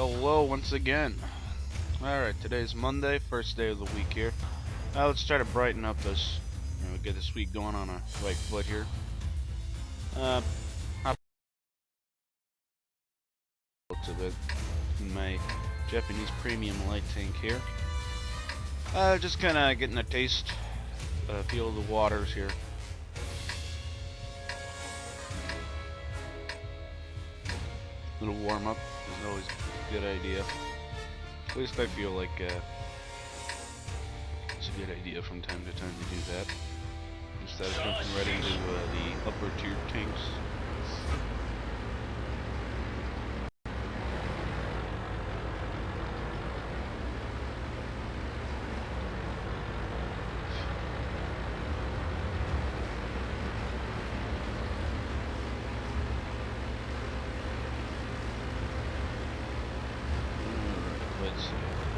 Hello once again. Alright, today's Monday, first day of the week here. Let's try to brighten up this, get this week going on a right foot here. Hop a bit in my Japanese premium light tank here. Just kind of getting a taste, feel of the waters here. A little warm up is always a good idea. At least I feel like it's a good idea from time to time to do that. Instead of jumping right into the upper tier tanks.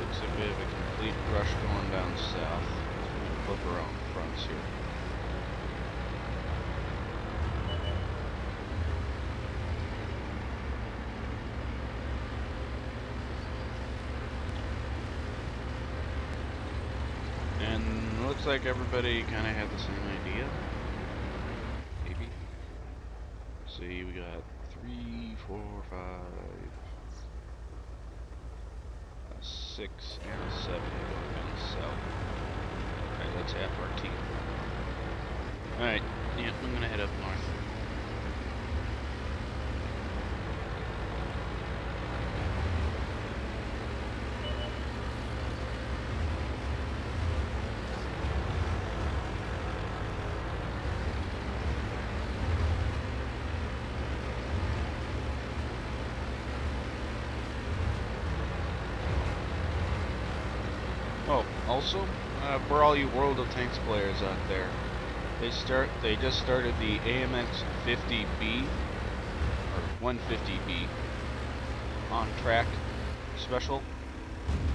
Looks like we have a complete rush going down south. Flip around the fronts here. And looks like everybody kind of had the same idea. Maybe. See, we got 3, 4, 5. 6 and 7 going down south. Alright, that's half our team. Alright, yeah, I'm gonna head up north. Oh, also, for all you World of Tanks players out there, they just started the AMX 50B or 150B on track special.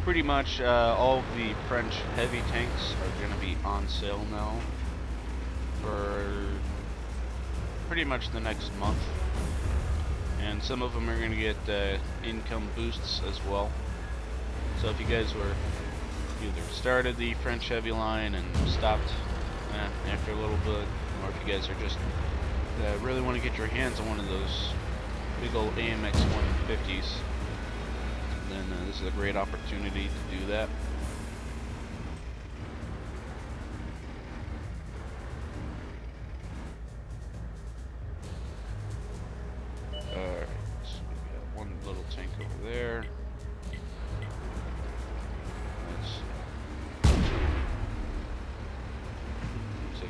Pretty much all of the French heavy tanks are going to be on sale now for pretty much the next month, and some of them are going to get income boosts as well. So if you guys were either started the French heavy line and stopped after a little bit, or if you guys are just really want to get your hands on one of those big old AMX 150s, then this is a great opportunity to do that. Alright, so we got one little tank over there.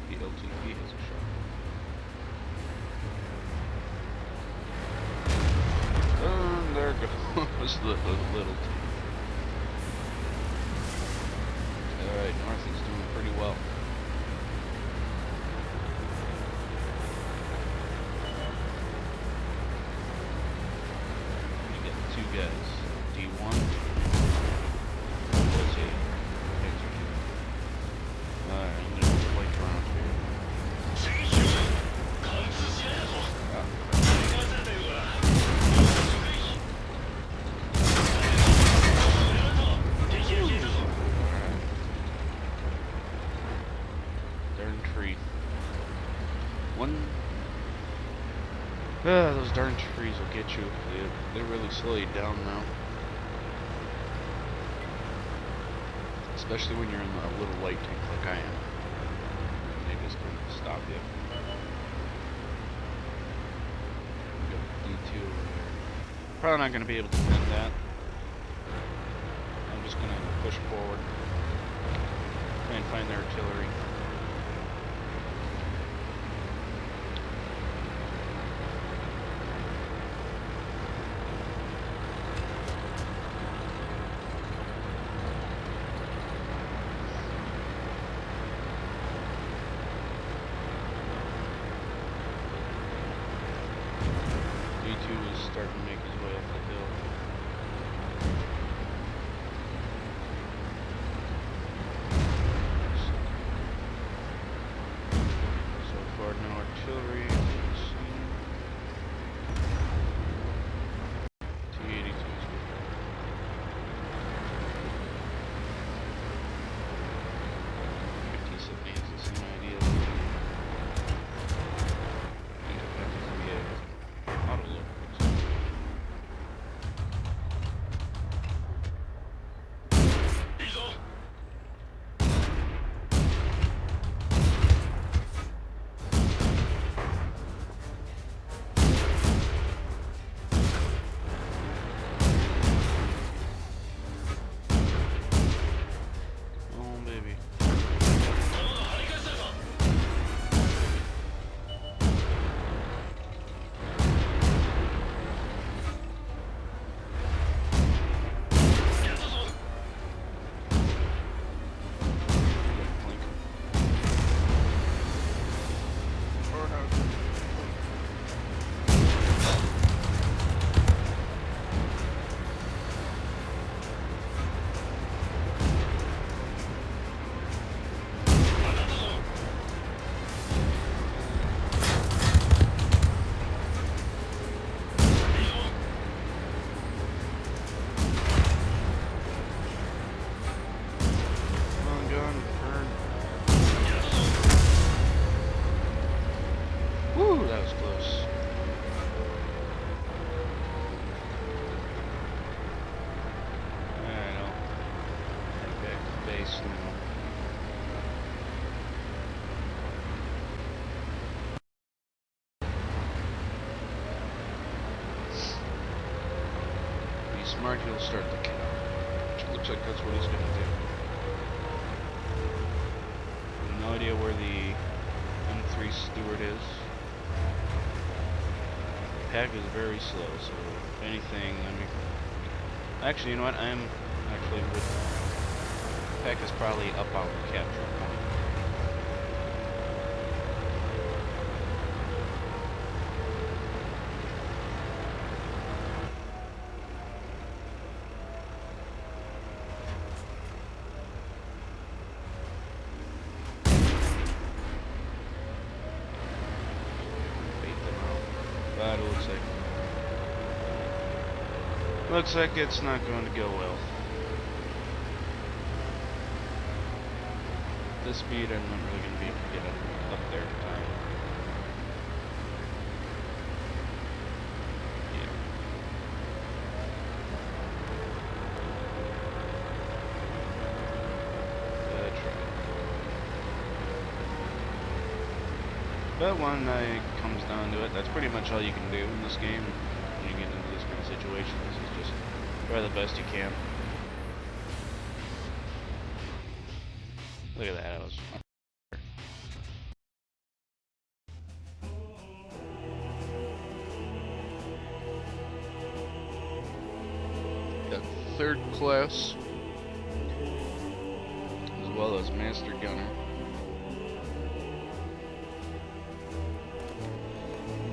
The LTV has a shot. And there goes the little team. Alright, North is doing pretty well. We got two guys. D1. What's he? Alright, I'm gonna flank around here. Darn tree. Those darn trees will get you. They really slow you down now. Especially when you're in a little light tank like I am. They just kind of stop you. We got D2 over there. Probably not going to be able to win that. I'm just going to push forward. Try and find their artillery. D2 is starting to make his way up the hill. base now. Be smart, he'll start the kill. Which looks like that's what he's gonna do. No idea where the M3 Stewart is. The pack is very slow, so if anything, I mean, actually, you know what? I'm actually with. The pack is probably up our capture point. But it looks like it's not going to go well. At this speed, I'm not really going to be able to get up there in time. Yeah. That's right. But when it comes down to it, that's pretty much all you can do in this game when you get into this kind of situations, is just try the best you can. Look at that, I was... Got third class, as well as master gunner.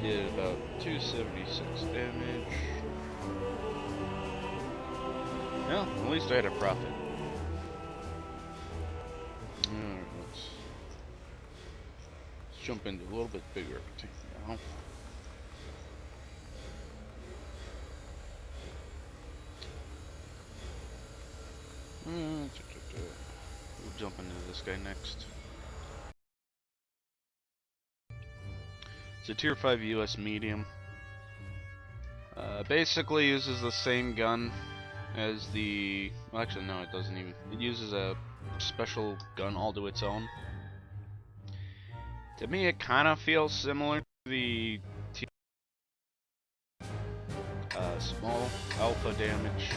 Did about 276 damage. Well, at least I had a profit. Alright, let's jump into a little bit bigger of a team now. We'll jump into this guy next. It's a tier 5 US medium. Basically uses the same gun as the... Well, actually no, it doesn't even. It uses a special gun all to its own. To me, it kind of feels similar to the small alpha damage.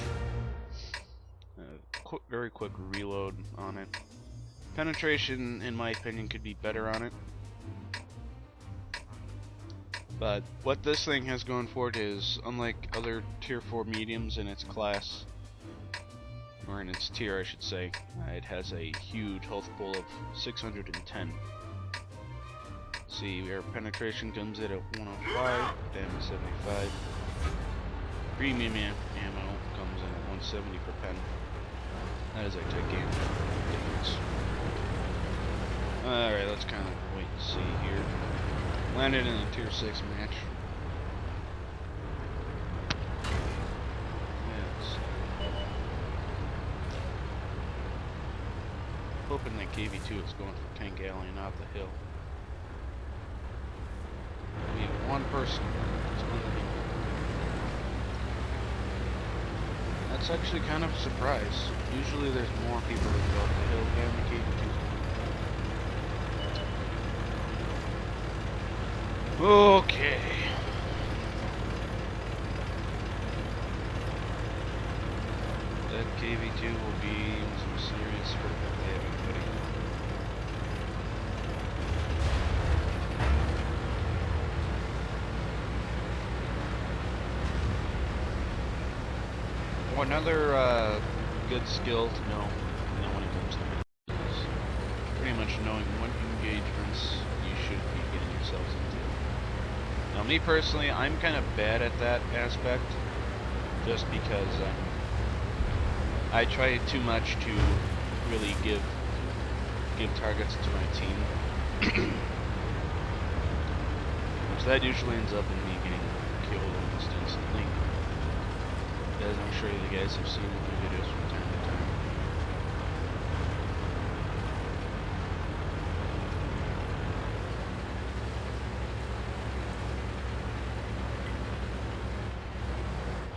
Very quick reload on it. Penetration, in my opinion, could be better on it. But what this thing has going for it is, unlike other tier 4 mediums in its class, or in its tier I should say, it has a huge health pool of 610. See, our penetration comes in at 105, damage 75. Premium ammo comes in at 170 per pen. That is a gigantic difference. Alright, let's kind of wait and see here. Landed in a tier 6 match. Yes. Hoping that KV2 is going for Tank Alley and out the hill. We need one person. That's actually kind of a surprise. Usually there's more people that go up the hill than the KV2. Okay. That KV2 will be some serious hurt if they haven't put it. Another good skill to know when it comes to it is pretty much knowing what engagements you should be getting yourselves into. Now, me personally, I'm kind of bad at that aspect, just because I try too much to really give targets to my team. So that usually ends up in me getting killed almost instantly. As I'm sure you guys have seen in the videos from time to time.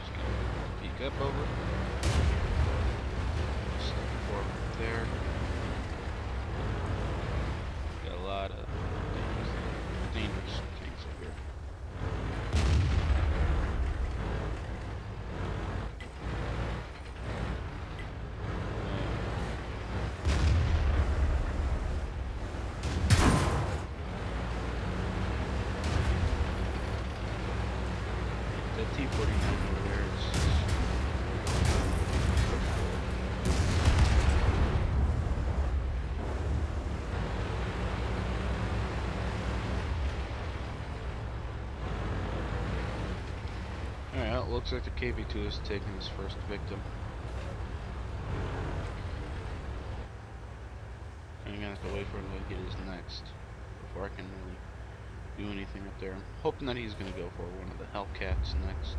Just gonna peek up over. Step forward there. T-49 over there is... Alright, well, it looks like the KV-2 is taking his first victim. I'm gonna have to wait for him to get his next before I can really do anything up there. I'm hoping that he's gonna go for one of the Hellcats next.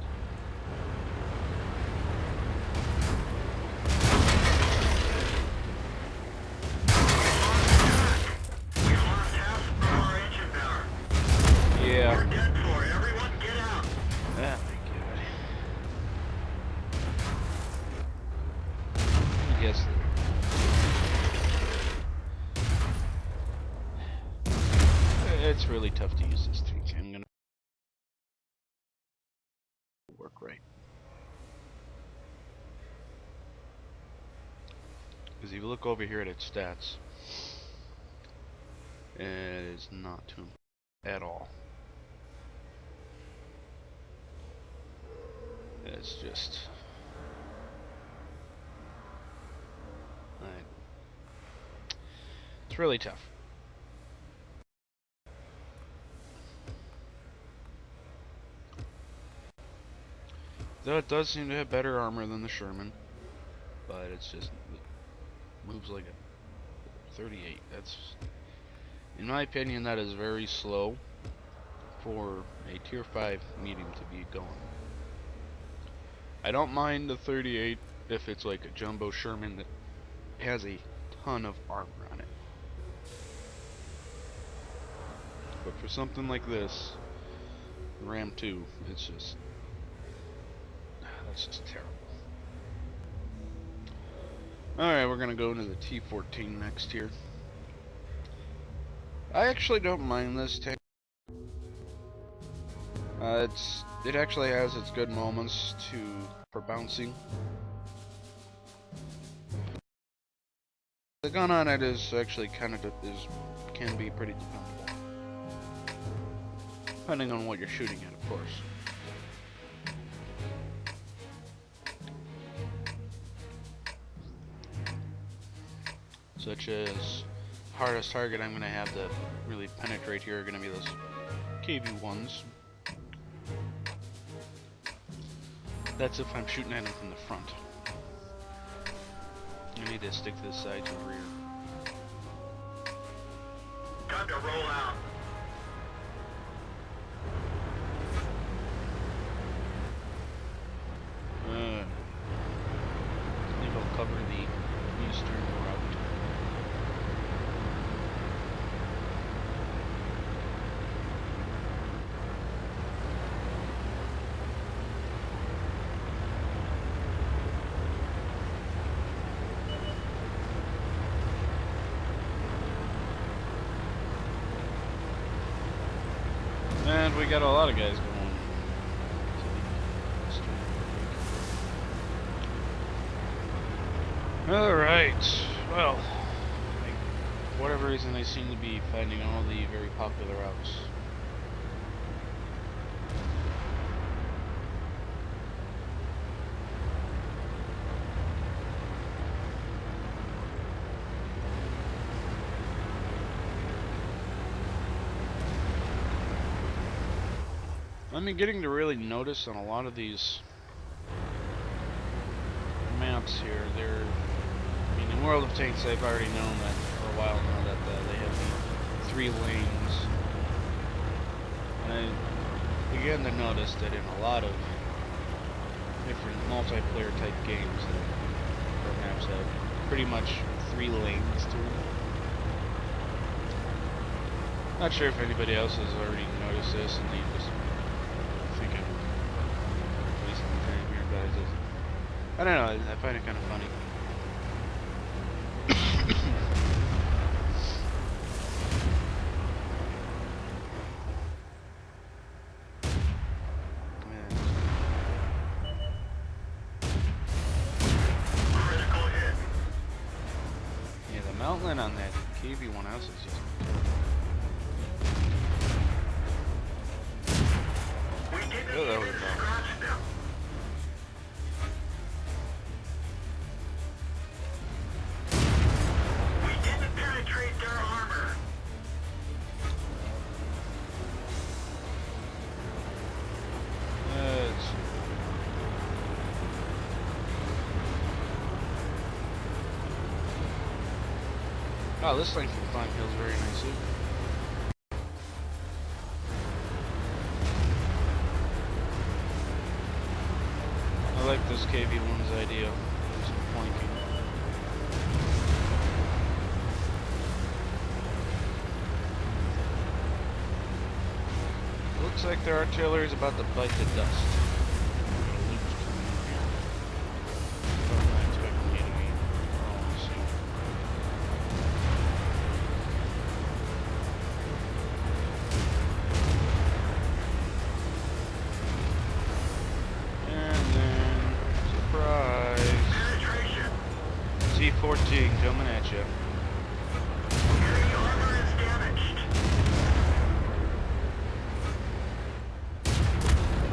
Yeah. We're dead for. Everyone get out. Oh my god. Yes. It's really tough to use this thing. I'm gonna work right. Because if you look over here at its stats, it is not too at all. It's just it's really tough. Though it does seem to have better armor than the Sherman, but it's just it moves like a 38. That's, in my opinion, that is very slow for a tier 5 medium to be going. I don't mind the 38 if it's like a jumbo Sherman that has a ton of armor on it. But for something like this, Ram 2, it's just, that's just terrible. Alright, we're gonna go into the T-14 next here. I actually don't mind this tank. It actually has its good moments for bouncing. The gun on it is actually can be pretty dependable, depending on what you're shooting at, of course. Such as hardest target I'm gonna have to really penetrate here are gonna be those KV-1s. That's if I'm shooting at them from the front. I need to stick to the sides and rear. Time to roll out. I think I'll cover the eastern route. And we got a lot of guys going. Alright, well, for whatever reason I seem to be finding all the very popular routes. I'm getting to really notice on a lot of these maps here, I mean, in World of Tanks I've already known that for a while now that they have the 3 lanes. And I began to notice that in a lot of different multiplayer type games that maps have pretty much 3 lanes to them. Not sure if anybody else has already noticed this and they just think I'm wasting time here, but I don't know, I find it kind of funny. Yeah, the outline on that KV-1 house is just... We did Oh, that was scratch them. Oh, this thing can climb hills very nicely. I like this KV-1's idea. Some flanking. Looks like their artillery is about to bite the dust. Luke's coming in here. I'm not expecting the enemy. Oh, let's see. And then, surprise! Penetration. T-14 coming at you. Enemy armor is damaged.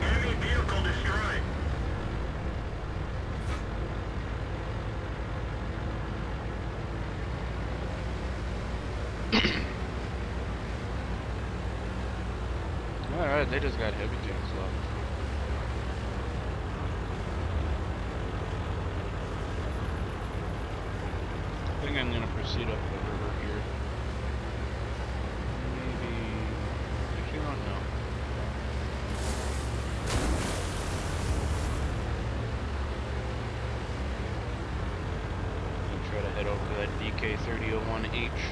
Enemy vehicle destroyed. Alright, they just got heavy tanks left. I think I'm gonna proceed up the river here. Maybe. Actually, I don't know. I'll try to head over to that DK-3001H.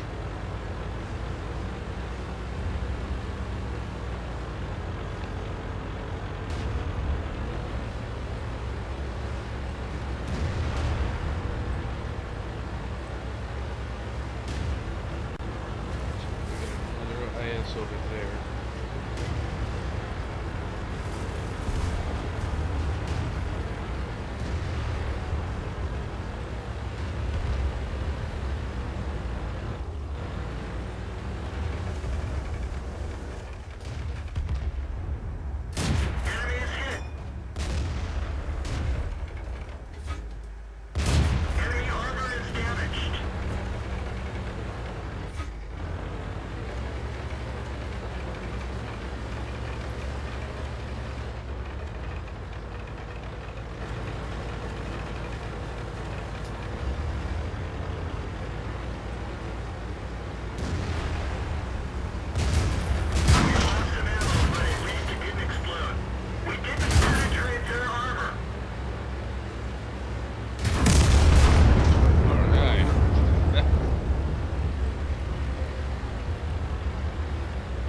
Another IS over there. Enemy is hit. Enemy armor is damaged. We lost some ammo, but at least it didn't explode. We didn't penetrate their armor. Alright.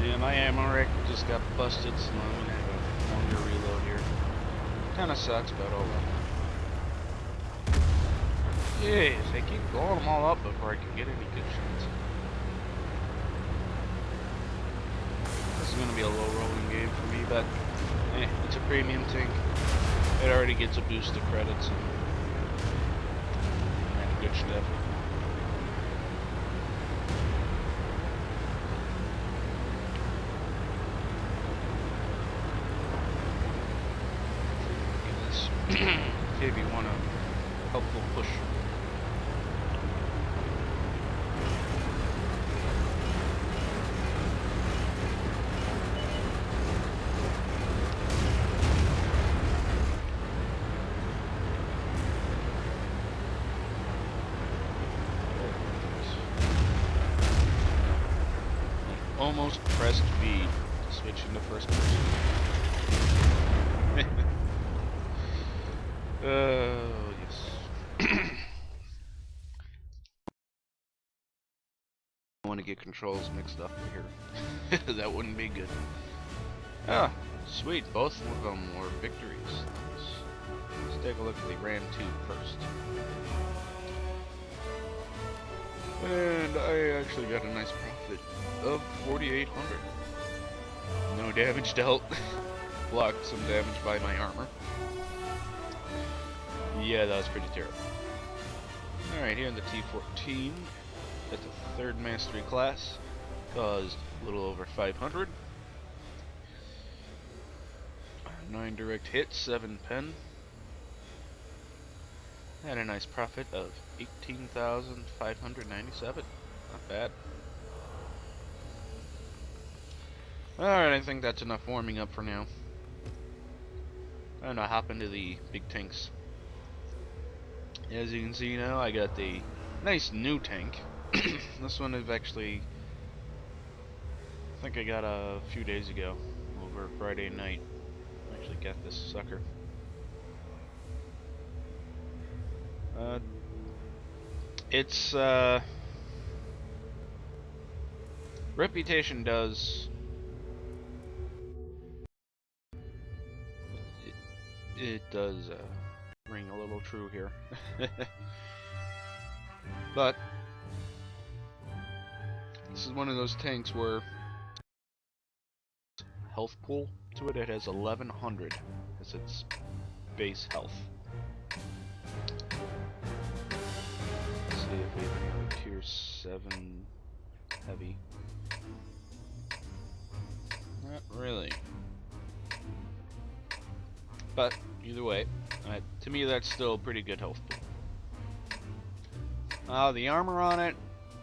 Yeah, my ammo rack just got busted, so I'm gonna have a longer reload here. Kinda sucks, but oh well. Jeez, they keep blowing them all up before I can get any good shots. This is gonna be a low rolling game for me, but it's a premium tank. It already gets a boost of credits and good stuff. Give this KB1 a helpful push. Almost pressed V to switch into first person. Oh, yes. I want to get controls mixed up here. That wouldn't be good. Ah, sweet. Both of them were victories. Let's take a look at the Ram 2 first. And I actually got a nice profit of 4,800. No damage dealt. Blocked some damage by my armor. Yeah, that was pretty terrible. Alright, here in the T-14, at the 3rd Mastery class, caused a little over 500. 9 direct hits, 7 pen. Had a nice profit of 18,597. Not bad. Alright, I think that's enough warming up for now. I'm gonna hop into the big tanks. As you can see now, I got the nice new tank. This one I've actually, I think I got a few days ago, over Friday night. I actually got this sucker. Its reputation does it does ring a little true here. But this is one of those tanks where health pool to it. It has 1100 as its base health. Let's see if we have a tier 7 heavy. Not really. But either way, to me that's still a pretty good health pool. The armor on it,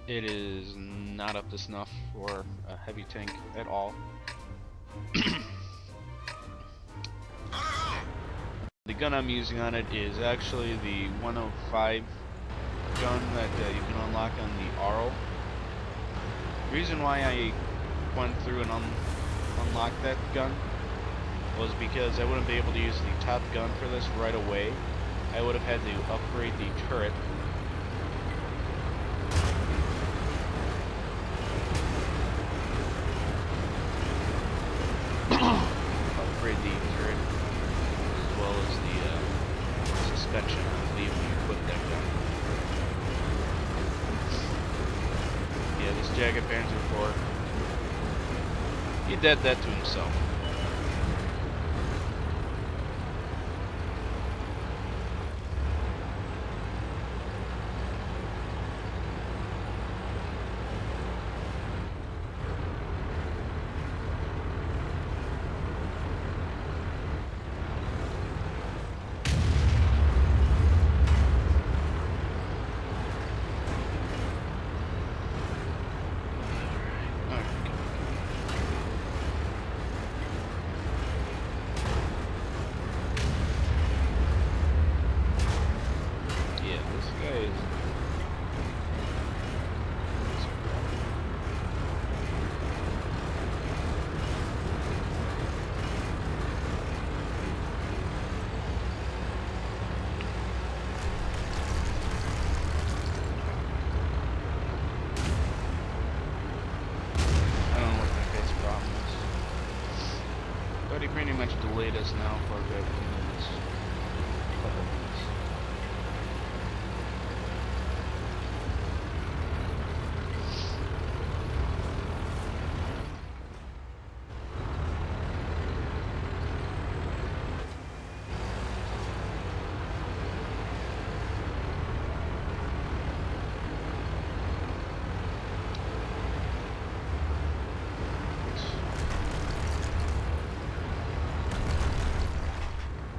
it is not up to snuff for a heavy tank at all. The gun I'm using on it is actually the 105 gun that you can unlock on the RO. The reason why I went through and unlocked that gun was because I wouldn't be able to use the top gun for this right away. I would have had to upgrade the turret. Upgrade the turret as well as the suspension, I believe, when you equip that gun. Yeah, this Jagged Panzer IV, he did that to himself. He pretty much delayed us now for about 2 minutes. Couple minutes.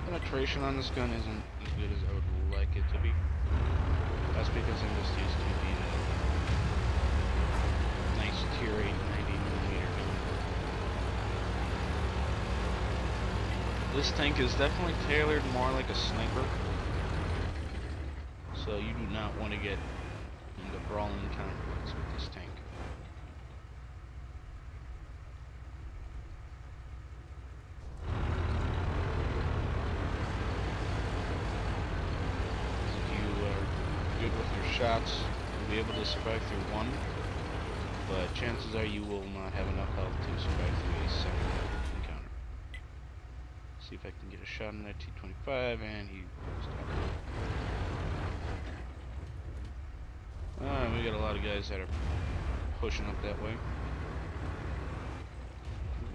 Penetration on this gun isn't as good as I would like it to be. That's because I'm just used to the nice tier 8 90mm gun. This tank is definitely tailored more like a sniper, so you do not want to get into brawling conflicts with this tank. Shots, you'll be able to survive through one, but chances are you will not have enough health to survive through a second encounter. See if I can get a shot on that T-25, and he goes down. We got a lot of guys that are pushing up that way.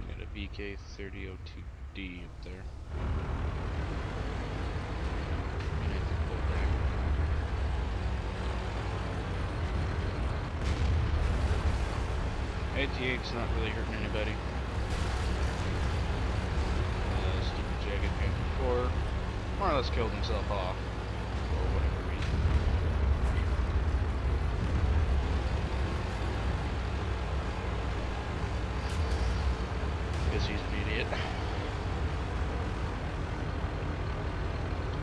We got a VK-3002D up there. AT-8's not really hurting anybody. Stupid Jagged Panzer IV more or less killed himself off for whatever reason. Guess he's an idiot.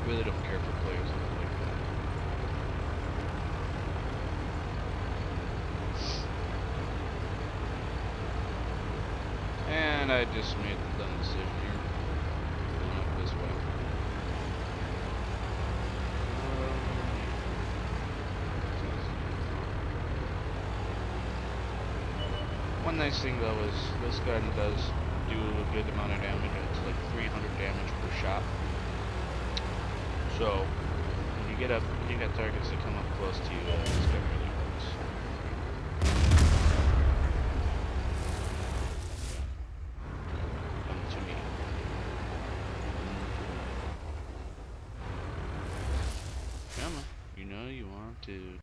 Really don't care for players like that. I just made the dumb decision here. Going up this way. One nice thing though is this gun does do a good amount of damage. It's like 300 damage per shot. So when you get targets that come up close to you, this gun really works. Come to me. Come on, you know you want to.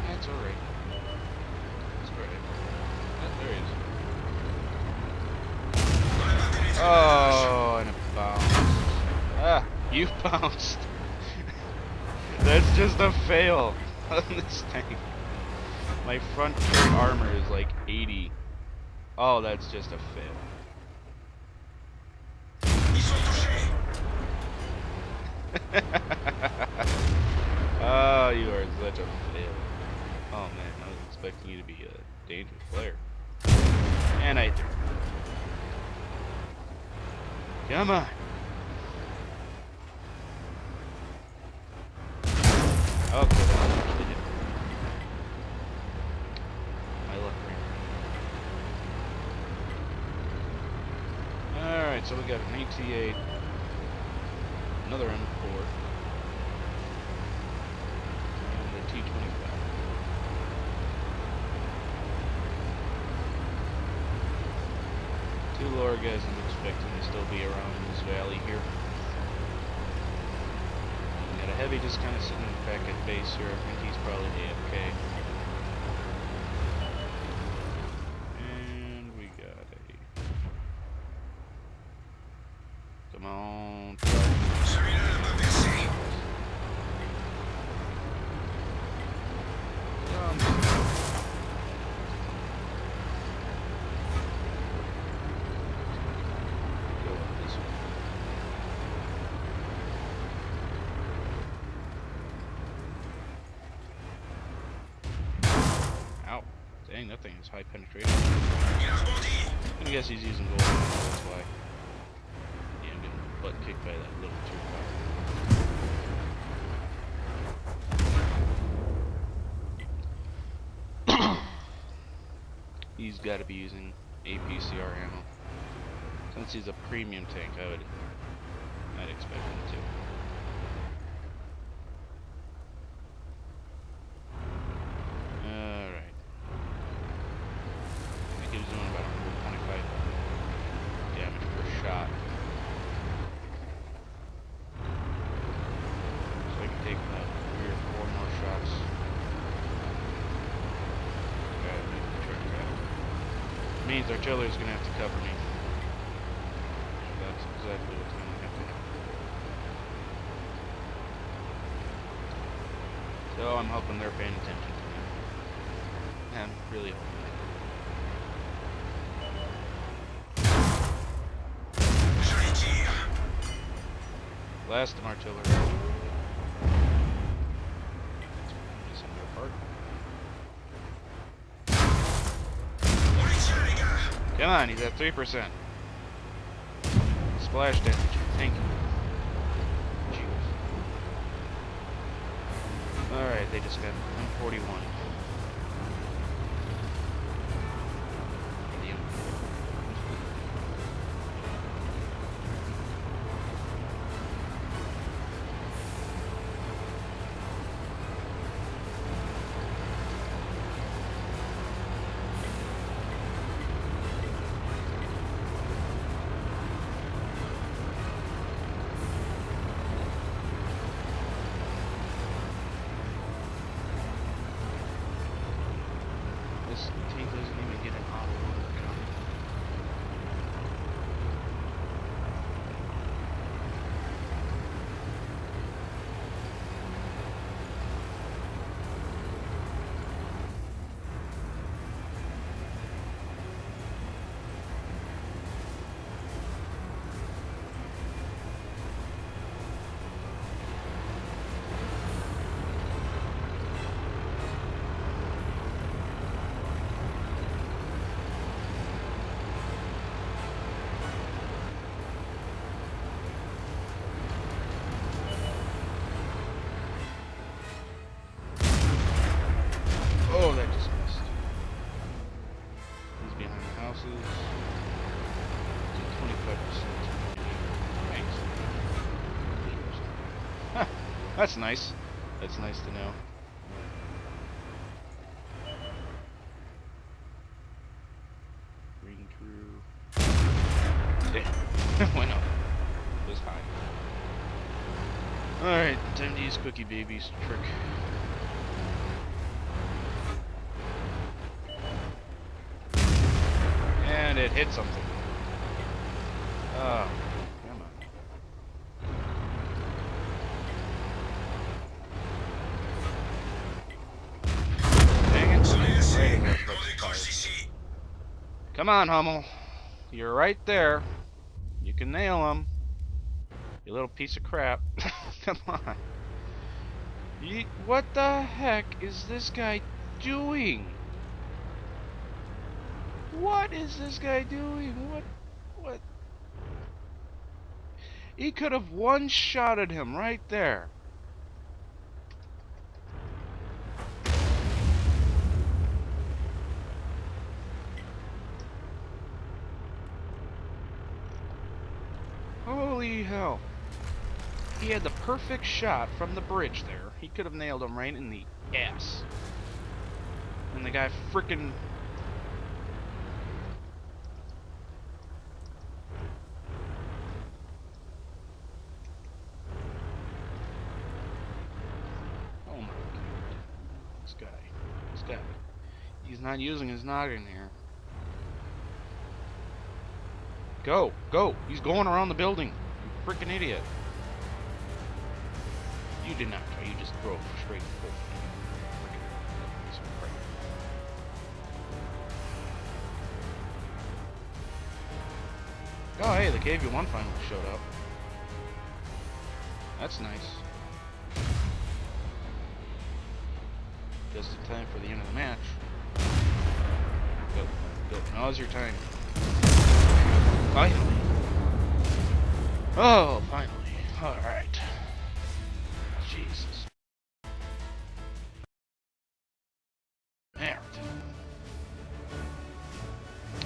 That's alright. That's great. Oh, there he is. Oh, and it bounced. Ah, you bounced. That's just a fail on this tank. My front turret armor is like 80. Oh, that's just a fail. Oh, you are such a fail. Oh man, I was expecting you to be a dangerous player. And I did. Come on. Okay, that actually did. My luck ring. Alright, so we got an AT-8. Another M4. And a T-25. Two lower guys I'm expecting to still be around in this valley here. We got a heavy just kind of sitting back at base here. I think he's probably AFK. And we got a... Come on. Ow. Dang, that thing is high penetration. I guess he's using gold, that's why. Yeah, I'm getting butt kicked by that little turret. He's got to be using APCR ammo. Since he's a premium tank, I'd expect him to. Alright. I think he was doing about 125 damage per shot. So I can take about 3 or 4 more shots. Means artillery's gonna have to cover me. That's exactly what's gonna have to happen. So I'm hoping they're paying attention to me. I'm really hoping that. Blast them, artillery. Missing their part. Come on, he's at 3%. Splash damage. Thank you. Jeez. Alright, they just got M41. That's nice. That's nice to know. Reading through. Damn. Went up. It was high. Alright, time to use Cookie Baby's trick. And it hit something. Oh, come on. Dang it. Come on, Hummel. You're right there. You can nail him. You little piece of crap. Come on. What the heck is this guy doing? What is this guy doing? What? He could have one-shotted him right there. Holy hell. He had the perfect shot from the bridge there. He could have nailed him right in the ass. And the guy frickin'... Oh my god. This guy. He's not using his noggin here. Go! He's going around the building. You frickin' idiot. You did not try, you just drove straight forward. Oh hey, the KV-1 finally showed up. That's nice. Just in time for the end of the match. Go. Now's your time. Finally. Oh, finally. Alright. Jesus. There.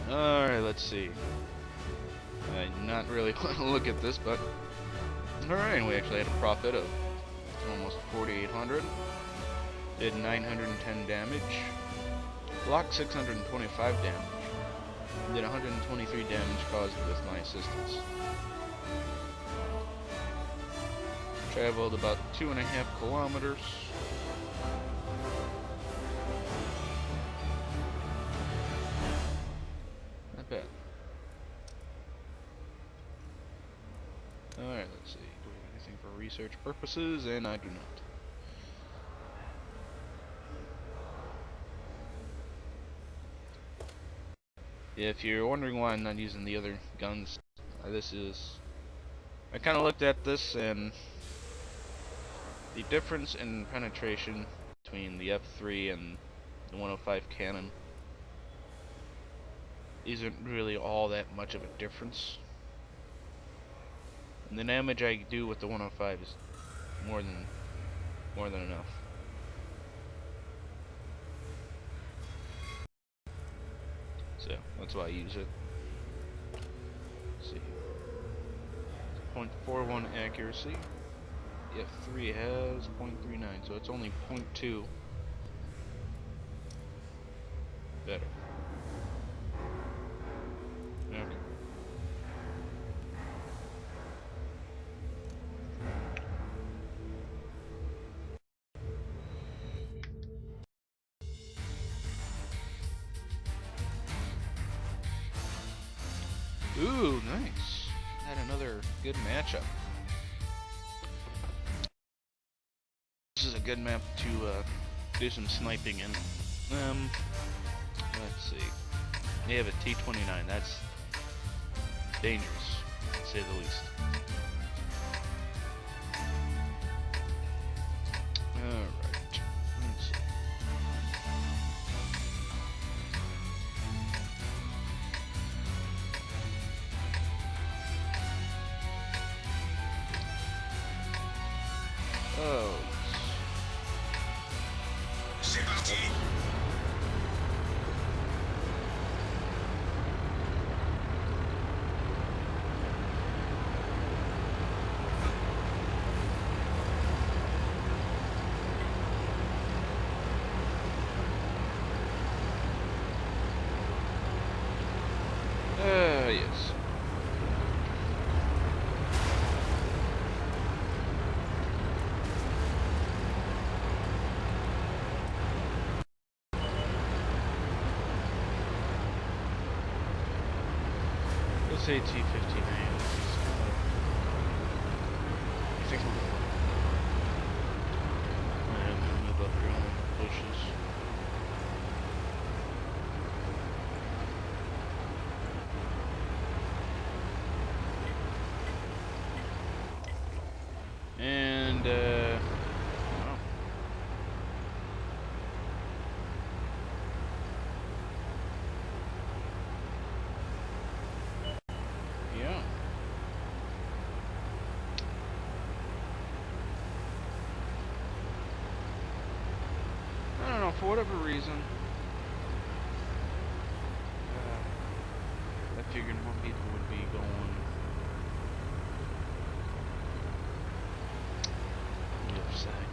Alright, let's see. I not really want to look at this, but... Alright, we actually had a profit of almost 4,800. Did 910 damage. Blocked 625 damage. Did 123 damage caused with my assistance. Traveled about 2.5 kilometers. Not bad. Alright, let's see. Do we have anything for research purposes? And I do not. If you're wondering why I'm not using the other guns, this is... I kind of looked at this, and the difference in penetration between the F3 and the 105 cannon isn't really all that much of a difference. And the damage I do with the 105 is more than enough. So that's why I use it. Let's see. 0.41 accuracy. The F3 has 0.39, so it's only 0.2 better. Okay. Ooh, nice. Had another good matchup. This is a good map to do some sniping in. Let's see. They have a T-29. That's dangerous, to say the least. Alright. Let's see. Oh. C'est parti. say T-59. I think I'm gonna move up your own bushes. And, well. Yeah. I don't know, for whatever reason, I figured more people would be going on the other side.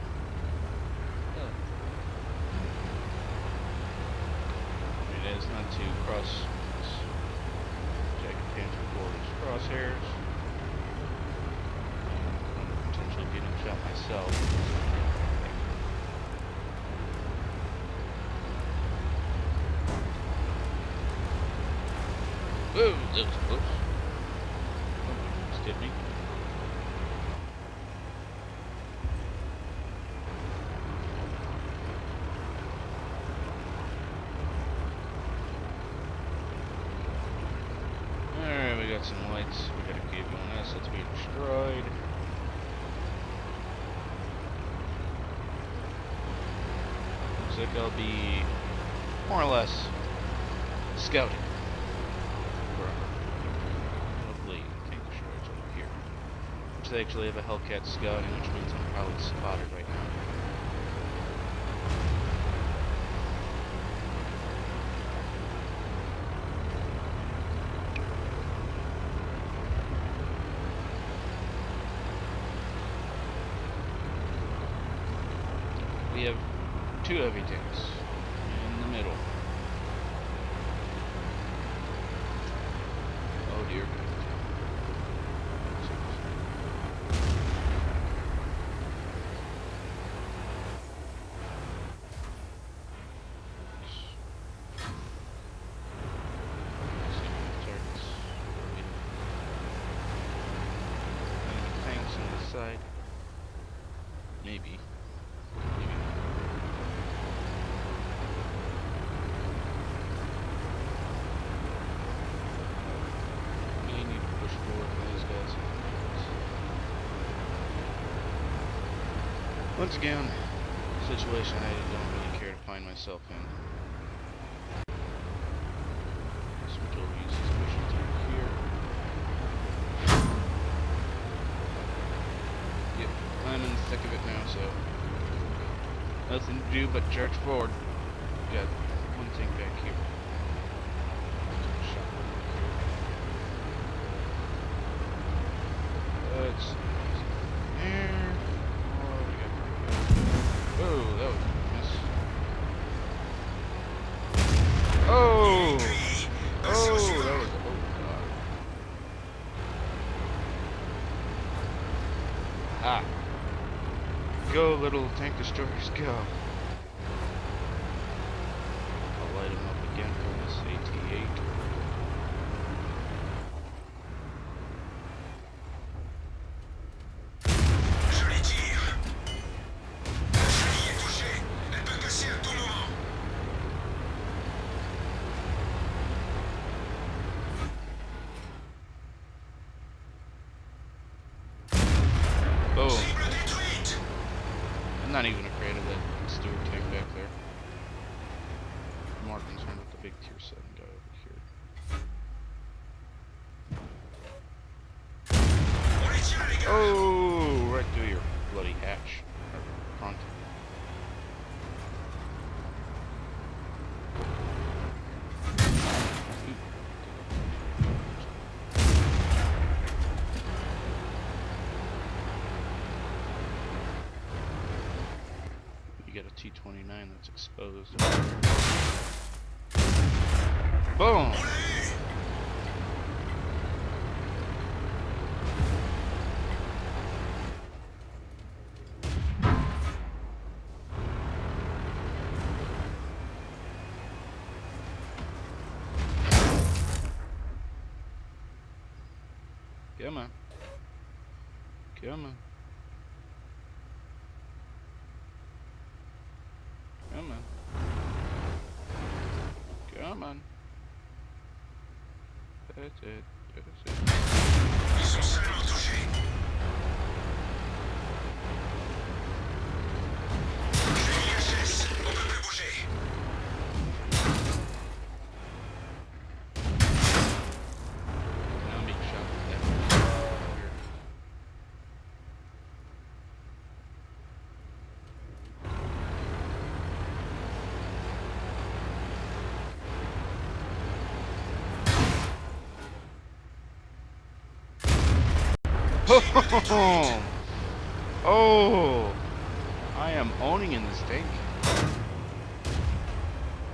I mean, it's not to cross this Jacket Panther board's crosshairs. I'm potentially getting shot myself. Whoa, that was close. Oh, just hit me. Alright, we got some lights. We got a cable on this that's being destroyed. Looks like I'll be more or less scouting. They actually have a Hellcat scouting, which means I'm probably spotted right now. We have two heavy tanks in the middle. Oh dear. Side. Maybe. Maybe not. May need to push forward for these guys. Once again, situation I don't really care to find myself in. Switch over to use this mission tank here. I'm in the thick of it now, so nothing to do but charge forward. Got one thing back here. Let's here. Oh, we got. Oh, that was a miss. Oh, oh, that was. Oh God. Ah. Go, little tank destroyers, go. I'll light him up again for this AT-8. Joli tir. La chenille est touchée. Elle peut casser à tout moment. Boom. Cible détruite. I'm not even afraid of that Stewart tank back there. I'm more concerned with the big tier 7 guy over here. On les tient, les gars. Oh, right through your bloody hatch. Or front. You got a T-29 that's exposed. Boom! Come on. Come on. Come on. Come on. That's it. That's it. Ils sont seulement touchés. J'ai IHS. On peut plus bouger. Now I'm being shot with that. Oh, I am owning in this tank.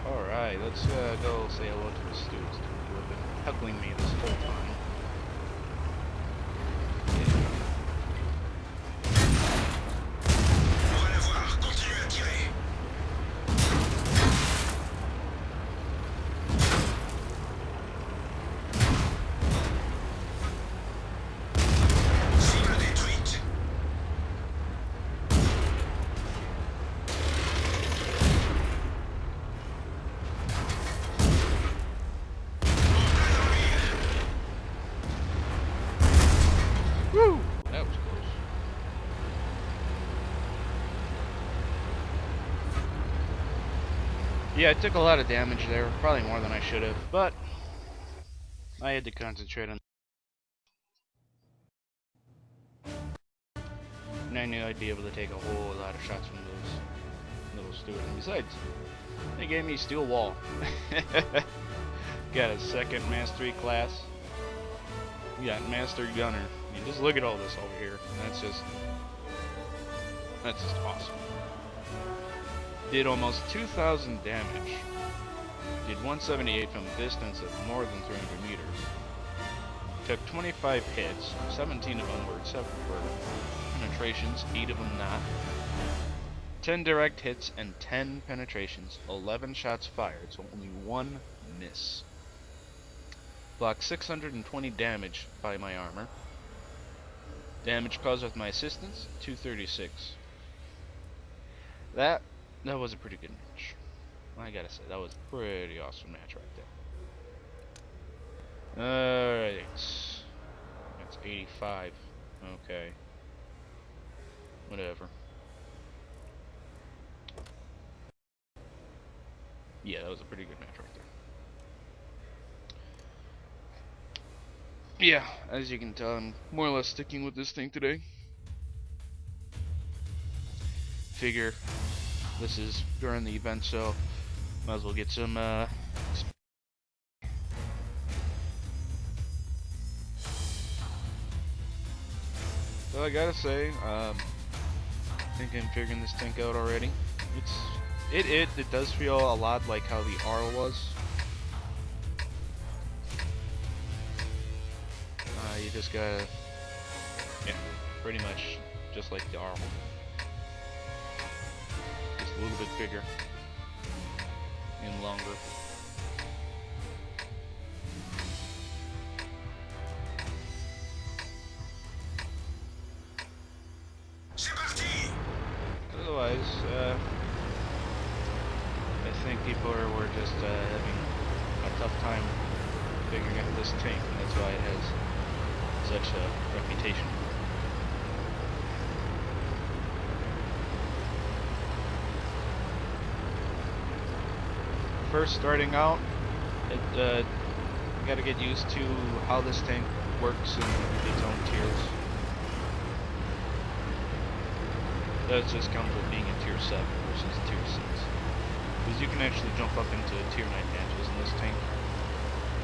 Alright, let's go say hello to the students who have been heckling me this whole time. On va la voir. Continue à tirer. Cible détruite. Woo! That was close. Yeah, I took a lot of damage there, probably more than I should have, but I had to concentrate on. And I knew I'd be able to take a whole lot of shots from those little students. And besides, they gave me steel wall. Got a second mastery class. We got master gunner. I mean, just look at all this over here. That's just awesome. Did almost 2,000 damage. Did 178 from a distance of more than 300 meters. Took 25 hits. 17 of them were penetrations, 8 of them not. 10 direct hits and 10 penetrations. 11 shots fired, so only 1 miss. Blocked 620 damage by my armor. Damage caused with my assistance, 236. That was a pretty good match. I gotta say, that was a pretty awesome match right there. Alright. That's 85. Okay. Whatever. Yeah, that was a pretty good match right there. Yeah, as you can tell, I'm more or less sticking with this thing today. Figure this is during the event, so might as well get some so I gotta say, I think I'm figuring this tank out already. It does feel a lot like how the R was. You just gotta, yeah, pretty much just like the R. Just a little bit bigger and longer. C'est parti. Otherwise, I think people were just having a tough time figuring out this tank, and that's why it has such a reputation. First starting out, you gotta get used to how this tank works in its own tiers. That just comes with being in tier 7 versus tier 6. Because you can actually jump up into tier 9 matches in this tank,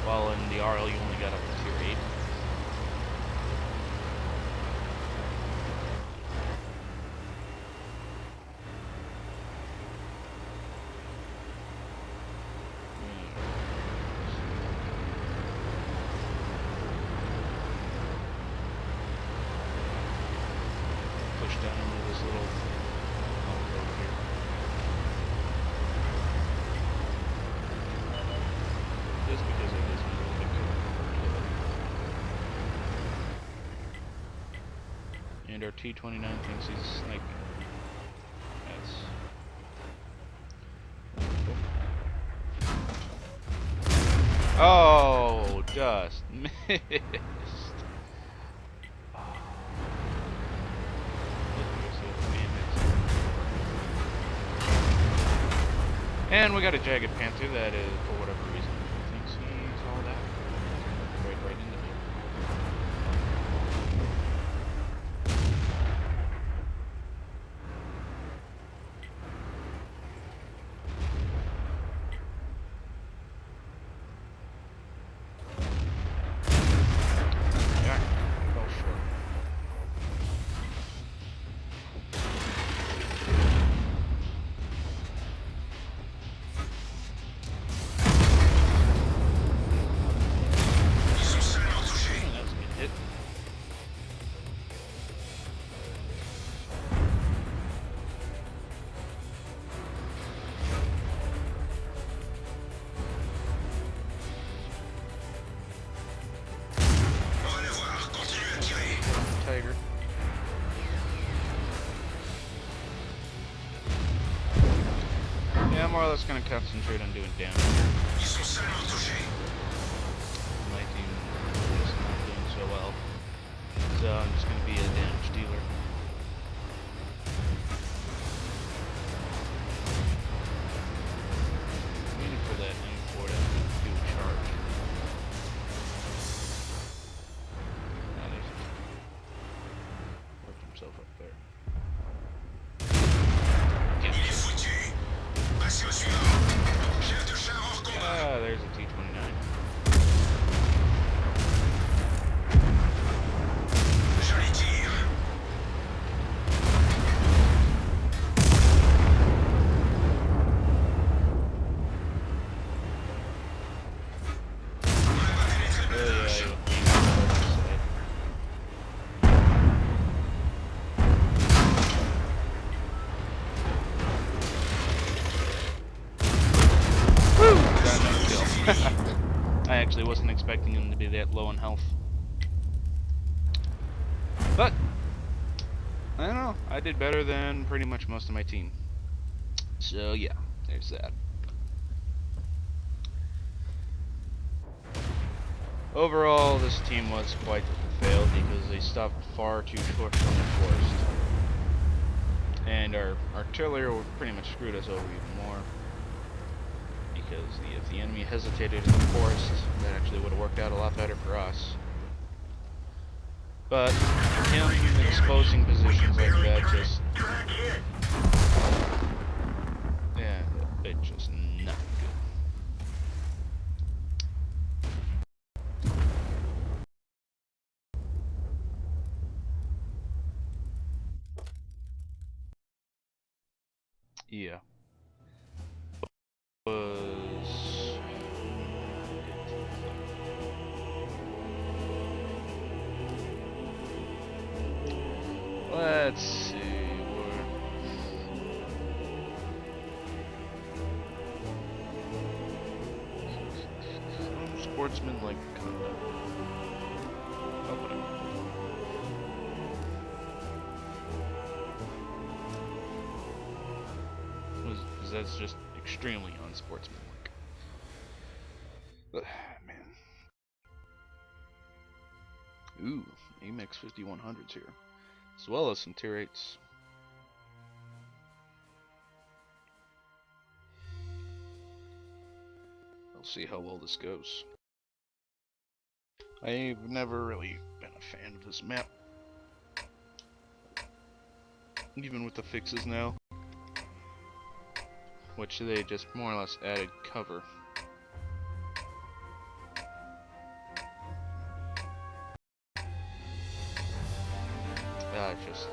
while in the RL you only got up to tier 8. Push down into this little bump over here. Just because it is a little bit good. And our T-29 thinks he's like... Yes. Oh, just missed. And we got a Jagged Panther that is, for whatever reason, thinks he's all that. Right into me. Yeah, fell short. Tiger. Yeah, I'm more or less going to concentrate on doing damage. My team is not doing so well, so I'm just going to be a damage dealer. I'm waiting for that M4 to do a charge. Now there's worked himself up there. Ah, there's a T-29. I actually wasn't expecting him to be that low in health. But, I don't know, I did better than pretty much most of my team. So yeah, there's that. Overall, this team was quite failed because they stopped far too short from the forest. And our artillery pretty much screwed us over even more. Because if the enemy hesitated in the forest, that actually would have worked out a lot better for us. But him exposing positions like that just... yeah, it's just not good. Yeah. Let's see. Sportsman like conduct. Oh, whatever. Because that's just extremely unsportsmanlike. Man. Ooh, AMX 5100s here. As well as some tier 8s. We'll see how well this goes. I've never really been a fan of this map. Even with the fixes now. Which they just more or less added cover. Just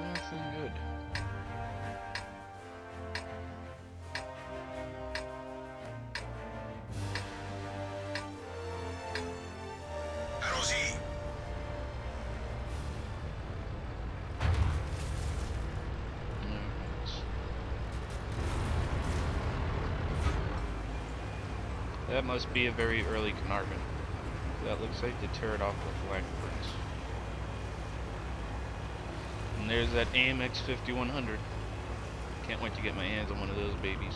nothing good. Allons-y. That must be a very early Carnarvon. that looks like, to tear it off with black prints. And there's that AMX 5100. Can't wait to get my hands on one of those babies.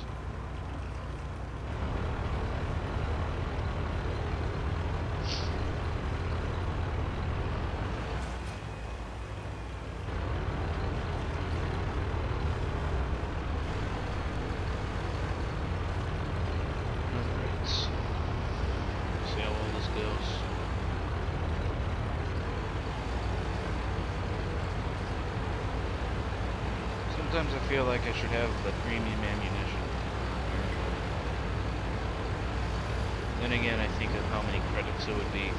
Sometimes I feel like I should have the premium ammunition. Then again, I think of how many credits it would be.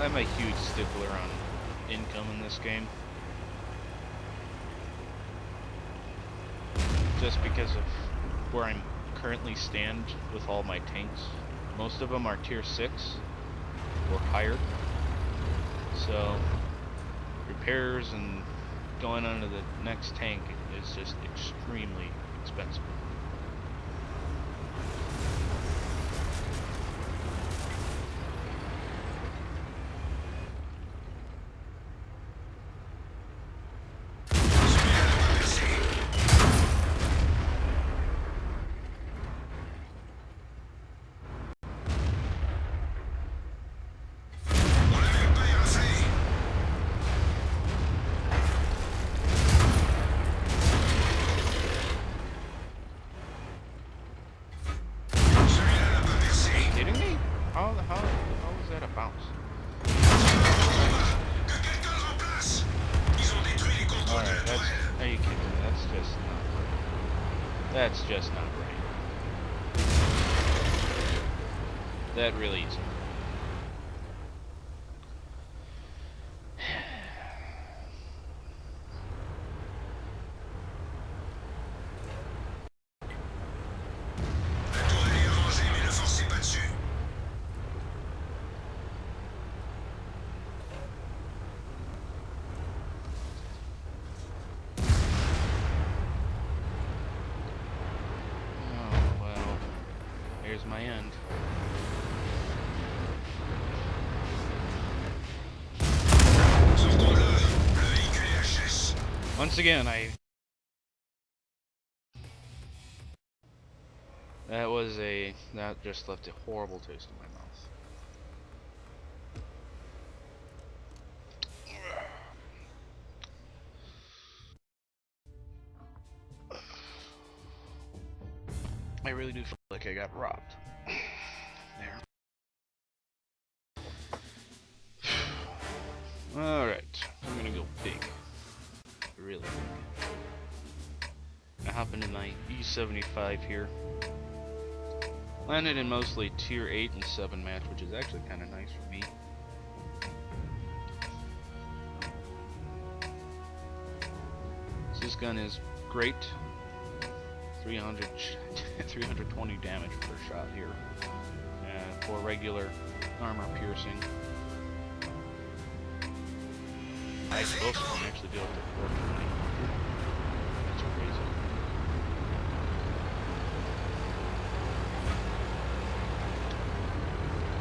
I'm a huge stickler on income in this game. Just because of where I'm currently stand with all my tanks. Most of them are tier 6 or higher, so repairs and going on to the next tank is just extremely expensive. That's just not right. That really isn't. My end. Once again, that just left a horrible taste in my mouth. I really do feel like I got robbed. There. Alright, I'm gonna go big. Really big. I hop into my E75 here. Landed in mostly tier 8 and 7 match, which is actually kind of nice for me. This gun is great. 320 damage per shot here. For regular armor piercing. I suppose I can actually do up to 420. That's crazy.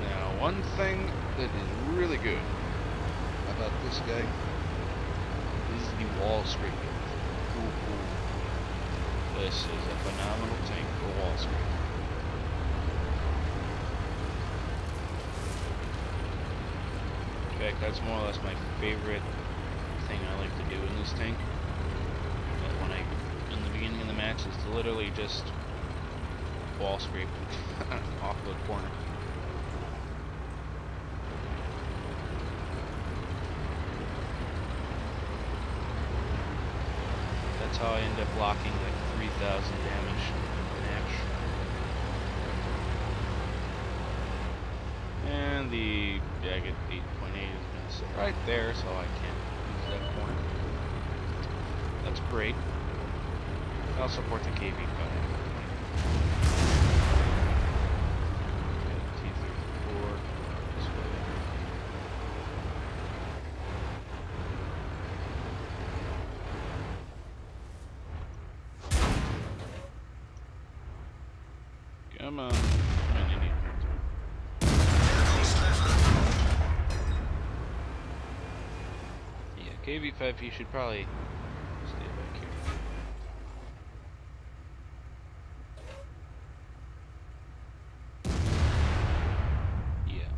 Now, one thing that is really good about this guy is the wall scraping. Cool. This is a phenomenal tank for wall scraping. In fact, that's more or less my favorite thing I like to do in this tank. In the beginning of the match, is to literally just wall scrape off the corner. That's how I end up blocking like 3,000 damage per match. And the jagged 8.8 is going to sit right there, so I can't use that corner. That's great. I'll support the KV cut. T-34 this way. Come on. Come on, Indian. Yeah, KV5, you should probably stay back here. Yeah.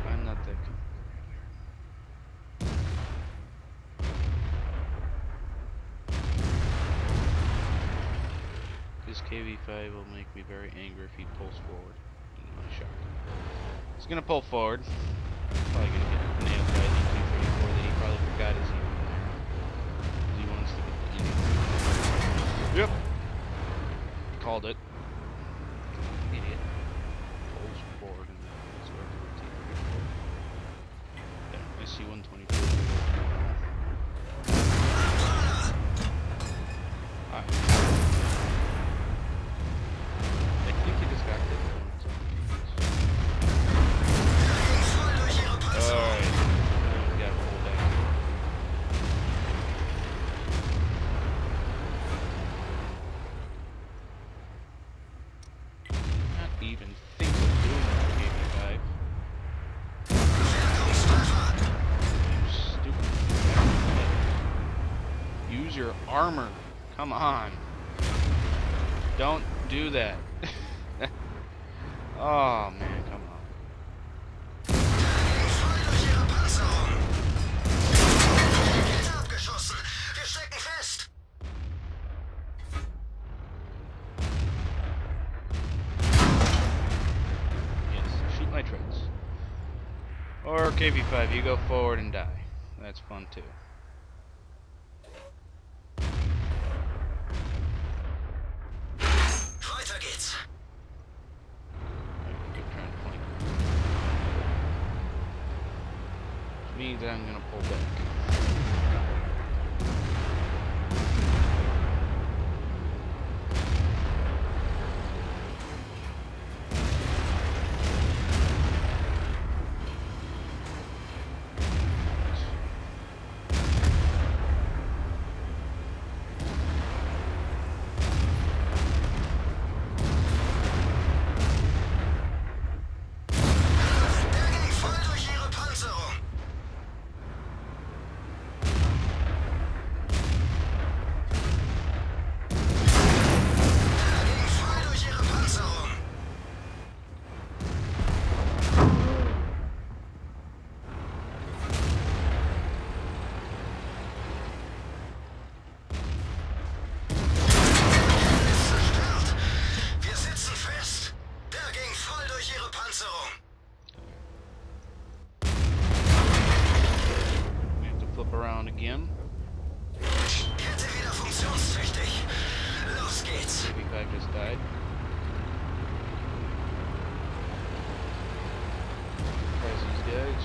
I'm not that comfortable right here. This KV5 will make me very angry if he pulls forward in my shot. He's gonna pull forward. Probably gonna get nailed by the 234 that he probably forgot is even there. He wants to get the Indian. Yep. Called it. Idiot. Pulls forward and that's where the routine. Yeah, I see 124. Alright. I think he just got hit. Alright. We gotta pull back. Not even think of doing that, KV5. You stupid. Use your armor. Come on. Don't do that. Oh man, come on. Yes, shoot my treads. Or KV5, you go forward and die. That's fun too. Weiter geht's. Keep trying to flank. Which means I'm gonna pull back. Again. Kette wieder funktionstüchtig. Los geht's. KV5 just died. Surprise these guys.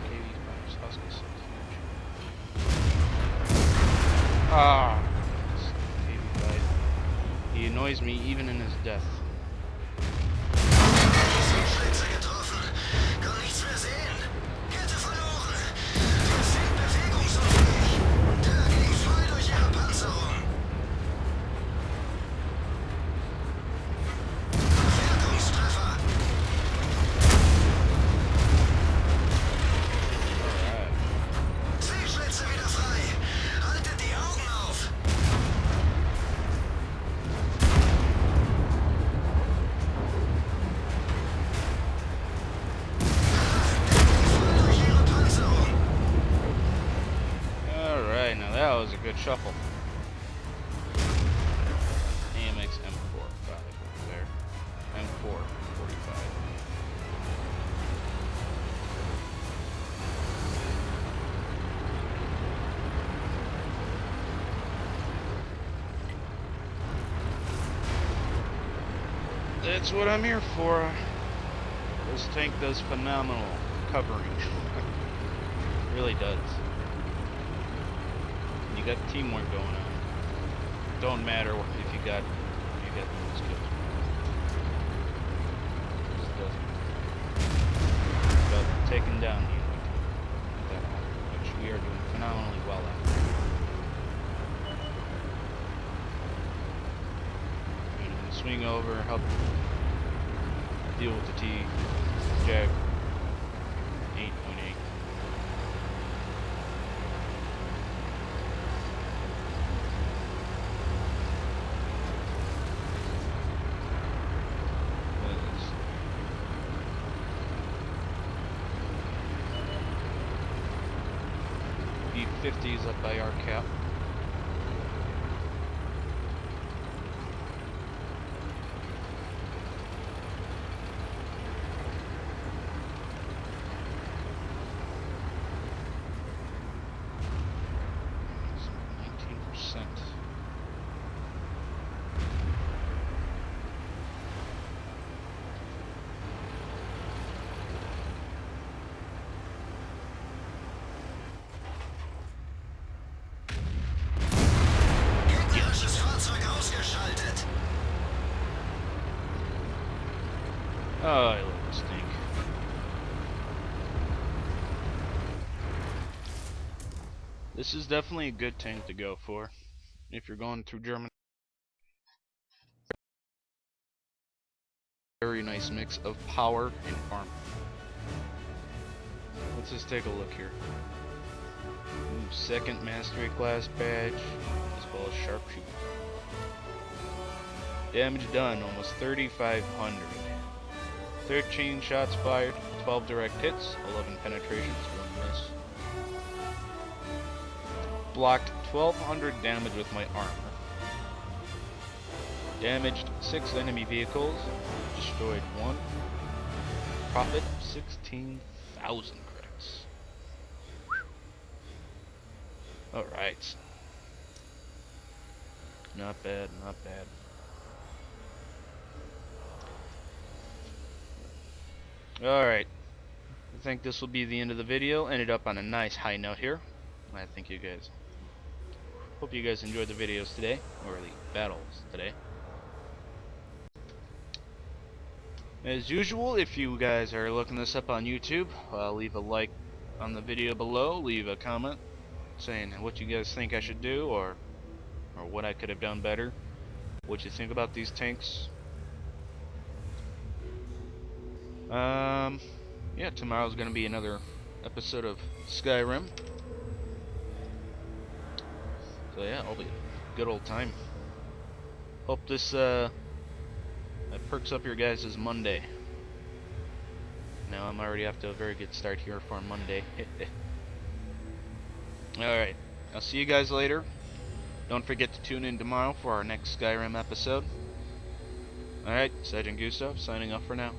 KV5's Husky 6. Ah, KV5. He annoys me even in his death. Schlitze getroffen. Kann nichts mehr sehen. Kette verloren. Wir sind bewegungsunfähig. Der ging voll durch ihre Panzerung. Wirkungstreffer. Alright. Zielschlitze wieder frei. Haltet die Augen auf. Alright, now that was a good shuffle. AMX M4 5 over there. M4 45. That's what I'm here for. This tank does phenomenal covering. Really does. You got teamwork going on. Don't matter if you get those kills. It doesn't. It's about taking down the enemy, which we are doing phenomenally well at. I'm gonna swing over, help deal with the T. Jag 8.8. B-50s up by our cap. Gegnerisches Fahrzeug ausgeschaltet. Oh, I love this tank. This is definitely a good tank to go for if you're going through Germany. Very nice mix of power and armor. Let's just take a look here. Ooh, second mastery class badge, as well as sharpshooter. Damage done, almost 3,500. 13 shots fired, 12 direct hits, 11 penetrations, 1 miss. Blocked 1,200 damage with my armor. Damaged 6 enemy vehicles, destroyed 1. Profit 16,000 credits. Alright. Not bad, not bad. Alright. I think this will be the end of the video. Ended up on a nice high note here. I think you guys... Hope you guys enjoyed the videos today, or the battles today. As usual, if you guys are looking this up on YouTube, leave a like on the video below, leave a comment saying what you guys think I should do, or what I could have done better, what you think about these tanks. Yeah, tomorrow's gonna be another episode of Skyrim. So yeah, it'll be a good old time. Hope this that perks up your guys' Monday. Now I'm already off to a very good start here for Monday. Alright, I'll see you guys later. Don't forget to tune in tomorrow for our next Skyrim episode. Alright, Sergeant Gustav signing off for now.